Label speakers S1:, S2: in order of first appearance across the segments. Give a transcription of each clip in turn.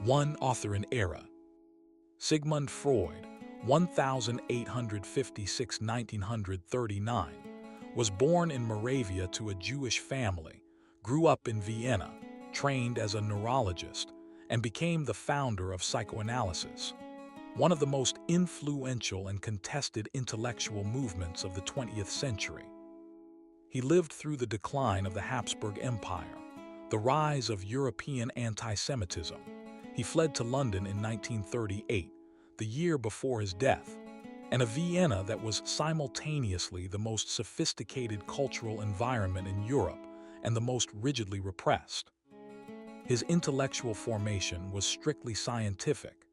S1: One author in era. Sigmund Freud, 1856–1939, was born in Moravia to a Jewish family, grew up in Vienna, trained as a neurologist, and became the founder of psychoanalysis, one of the most influential and contested intellectual movements of the 20th century. He lived through the decline of the Habsburg Empire, the rise of European anti-Semitism. He fled to London in 1938, the year before his death, and a Vienna that was simultaneously the most sophisticated cultural environment in Europe and the most rigidly repressed. His intellectual formation was strictly scientific.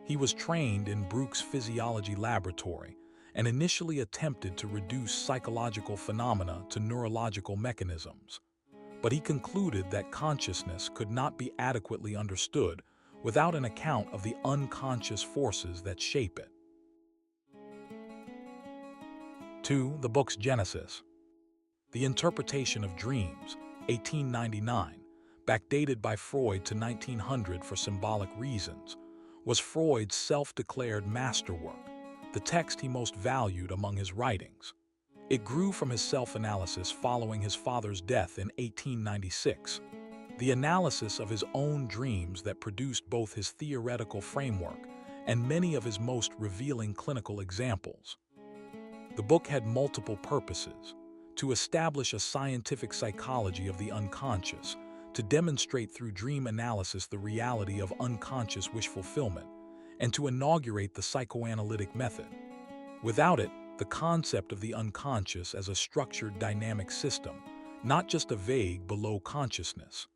S1: He was trained in Bruch's physiology laboratory and initially attempted to reduce psychological phenomena to neurological mechanisms. But he concluded that consciousness could not be adequately understood without an account of the unconscious forces that shape it. 2. The book's genesis. The Interpretation of Dreams, 1899, backdated by Freud to 1900 for symbolic reasons, was Freud's self-declared masterwork, the text he most valued among his writings. It grew from his self-analysis following his father's death in 1896, the analysis of his own dreams that produced both his theoretical framework and many of his most revealing clinical examples. The book had multiple purposes: to establish a scientific psychology of the unconscious, to demonstrate through dream analysis the reality of unconscious wish fulfillment, and to inaugurate the psychoanalytic method. Without it, the concept of the unconscious as a structured dynamic system, not just a vague below consciousness,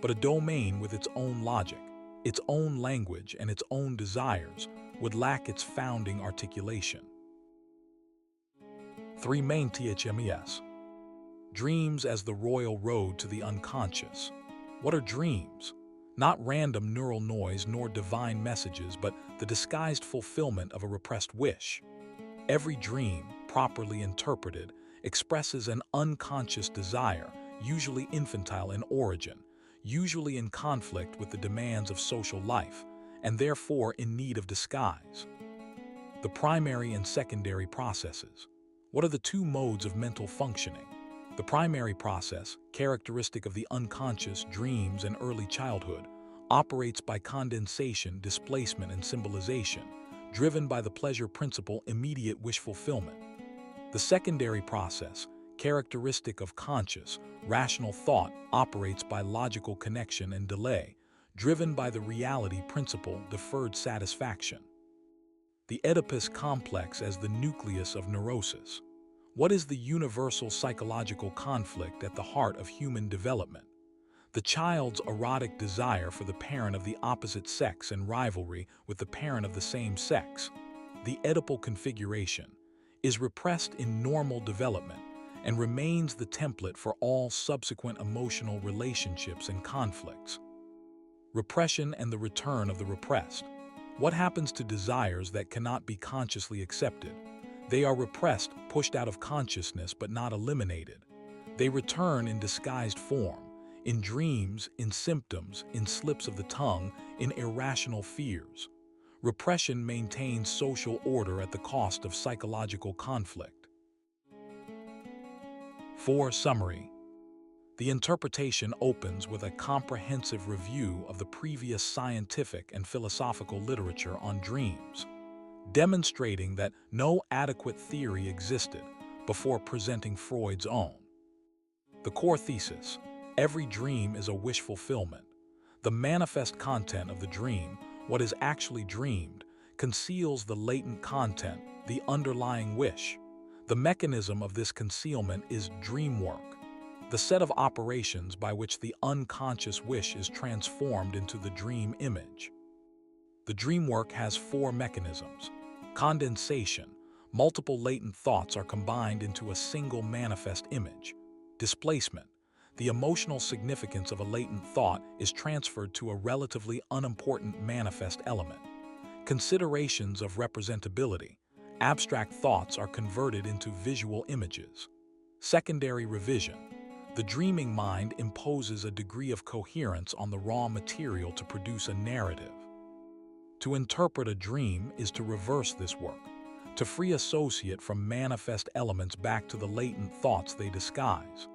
S1: but a domain with its own logic, its own language, and its own desires, would lack its founding articulation. 3. Main THMES. Dreams as the royal road to the unconscious. What are dreams? Not random neural noise nor divine messages, but the disguised fulfillment of a repressed wish. Every dream, properly interpreted, expresses an unconscious desire, usually infantile in origin, usually in conflict with the demands of social life, and therefore in need of disguise. The primary and secondary processes. What are the two modes of mental functioning? The primary process, characteristic of the unconscious, dreams, and early childhood, operates by condensation, displacement, and symbolization, driven by the pleasure principle, immediate wish fulfillment. The secondary process, characteristic of conscious, rational thought, operates by logical connection and delay, driven by the reality principle, deferred satisfaction. The Oedipus complex as the nucleus of neurosis. What is the universal psychological conflict at the heart of human development? The child's erotic desire for the parent of the opposite sex and rivalry with the parent of the same sex. The Oedipal configuration is repressed in normal development and remains the template for all subsequent emotional relationships and conflicts. Repression and the return of the repressed. What happens to desires that cannot be consciously accepted? They are repressed, pushed out of consciousness, but not eliminated. They return in disguised form, in dreams, in symptoms, in slips of the tongue, in irrational fears. Repression maintains social order at the cost of psychological conflict. 4. Summary. The interpretation opens with a comprehensive review of the previous scientific and philosophical literature on dreams, demonstrating that no adequate theory existed before presenting Freud's own. The core thesis: every dream is a wish fulfillment. The manifest content of the dream, what is actually dreamed, conceals the latent content, the underlying wish. The mechanism of this concealment is dream work, the set of operations by which the unconscious wish is transformed into the dream image. The dream work has 4 mechanisms. Condensation: multiple latent thoughts are combined into a single manifest image. Displacement: the emotional significance of a latent thought is transferred to a relatively unimportant manifest element. Considerations of representability: abstract thoughts are converted into visual images. Secondary revision: The dreaming mind imposes a degree of coherence on the raw material to produce a narrative. To interpret a dream is to reverse this work, to free associate from manifest elements back to the latent thoughts they disguise.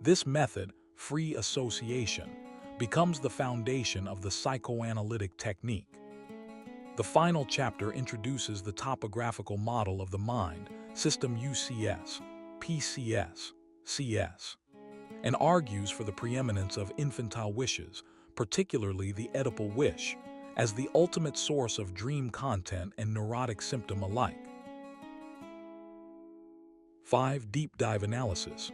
S1: This method, free association, becomes the foundation of the psychoanalytic technique. The final chapter introduces the topographical model of the mind, system UCS, PCS, CS, and argues for the preeminence of infantile wishes, particularly the Oedipal wish, as the ultimate source of dream content and neurotic symptom alike. 5. Deep dive analysis.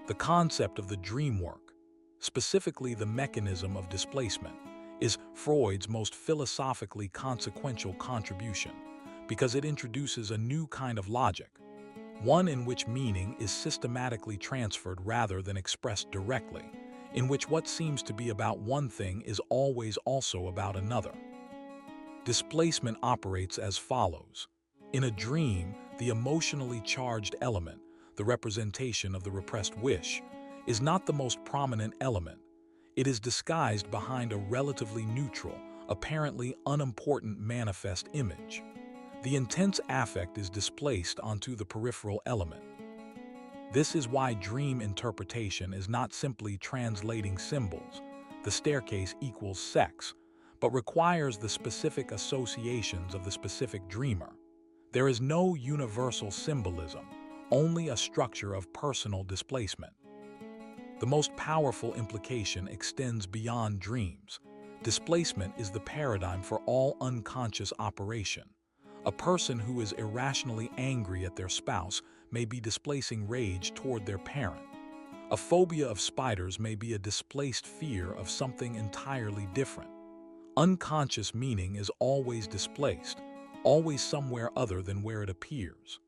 S1: The concept of the dream work, specifically the mechanism of displacement, is Freud's most philosophically consequential contribution because it introduces a new kind of logic, one in which meaning is systematically transferred rather than expressed directly, in which what seems to be about one thing is always also about another. Displacement operates as follows. In a dream, the emotionally charged element, the representation of the repressed wish, is not the most prominent element. It is disguised behind a relatively neutral, apparently unimportant manifest image. The intense affect is displaced onto the peripheral element. This is why dream interpretation is not simply translating symbols, the staircase equals sex, but requires the specific associations of the specific dreamer. There is no universal symbolism, only a structure of personal displacement. The most powerful implication extends beyond dreams. Displacement is the paradigm for all unconscious operation. A person who is irrationally angry at their spouse may be displacing rage toward their parent. A phobia of spiders may be a displaced fear of something entirely different. Unconscious meaning is always displaced, always somewhere other than where it appears.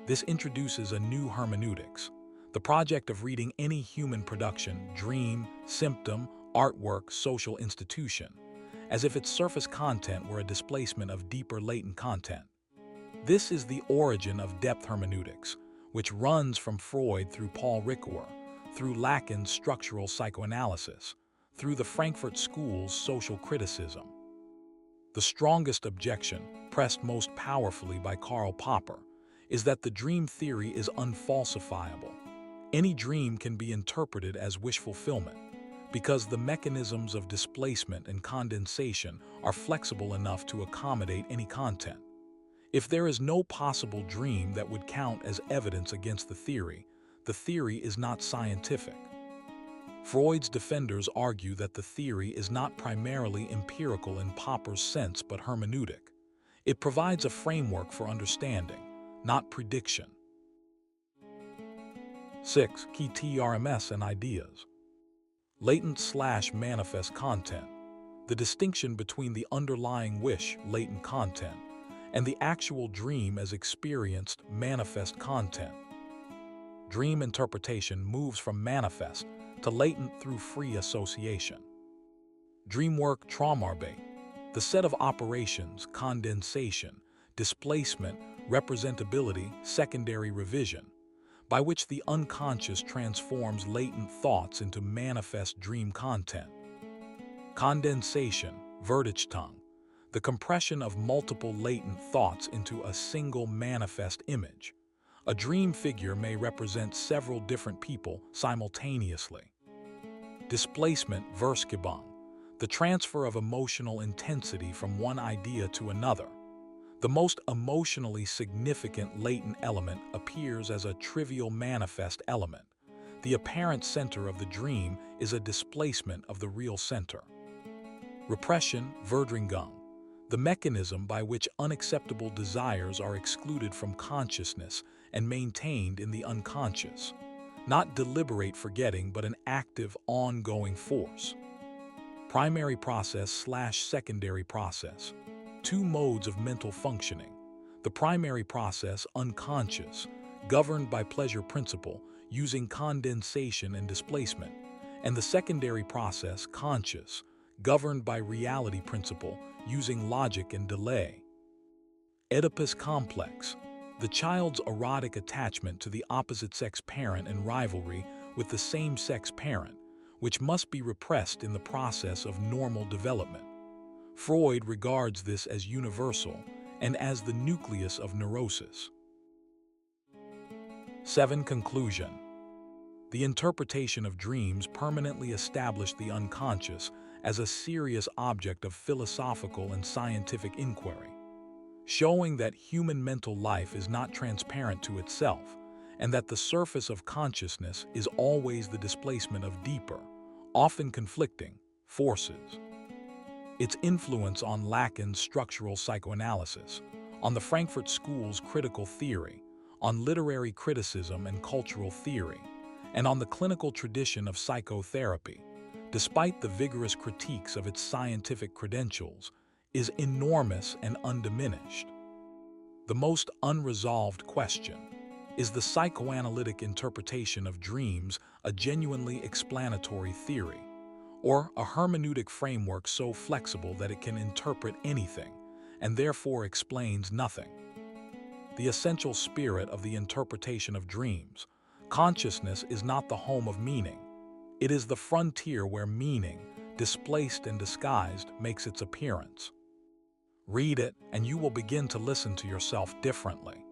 S1: This introduces a new hermeneutics, the project of reading any human production, dream, symptom, artwork, social institution, as if its surface content were a displacement of deeper latent content. This is the origin of depth hermeneutics, which runs from Freud through Paul Ricoeur, through Lacan's structural psychoanalysis, through the Frankfurt School's social criticism. The strongest objection, pressed most powerfully by Karl Popper, is that the dream theory is unfalsifiable. Any dream can be interpreted as wish fulfillment, because the mechanisms of displacement and condensation are flexible enough to accommodate any content. If there is no possible dream that would count as evidence against the theory is not scientific. Freud's defenders argue that the theory is not primarily empirical in Popper's sense but hermeneutic. It provides a framework for understanding, not prediction. 6. Key TRMS and ideas. Latent/manifest content. The distinction between the underlying wish, latent content, and the actual dream as experienced, manifest content. Dream interpretation moves from manifest to latent through free association. Dream work Traumarbeit. The set of operations, condensation, displacement, representability, secondary revision, by which the unconscious transforms latent thoughts into manifest dream content. Condensation, Verdichtung, the compression of multiple latent thoughts into a single manifest image. A dream figure may represent several different people simultaneously. Displacement, Verschiebung, the transfer of emotional intensity from one idea to another. The most emotionally significant latent element appears as a trivial manifest element. The apparent center of the dream is a displacement of the real center. Repression, Verdrängung, the mechanism by which unacceptable desires are excluded from consciousness and maintained in the unconscious. Not deliberate forgetting, but an active, ongoing force. Primary process/secondary process. Two modes of mental functioning. The primary process, unconscious, governed by pleasure principle, using condensation and displacement, and the secondary process, conscious, governed by reality principle, using logic and delay. Oedipus complex, the child's erotic attachment to the opposite-sex parent and rivalry with the same-sex parent, which must be repressed in the process of normal development. Freud regards this as universal and as the nucleus of neurosis. 7. Conclusion. The interpretation of dreams permanently established the unconscious as a serious object of philosophical and scientific inquiry, showing that human mental life is not transparent to itself, and that the surface of consciousness is always the displacement of deeper, often conflicting, forces. Its influence on Lacan's structural psychoanalysis, on the Frankfurt School's critical theory, on literary criticism and cultural theory, and on the clinical tradition of psychotherapy, despite the vigorous critiques of its scientific credentials, is enormous and undiminished. The most unresolved question: is the psychoanalytic interpretation of dreams a genuinely explanatory theory, or a hermeneutic framework so flexible that it can interpret anything, and therefore explains nothing? The essential spirit of the interpretation of dreams, consciousness, is not the home of meaning. It is the frontier where meaning, displaced and disguised, makes its appearance. Read it, and you will begin to listen to yourself differently.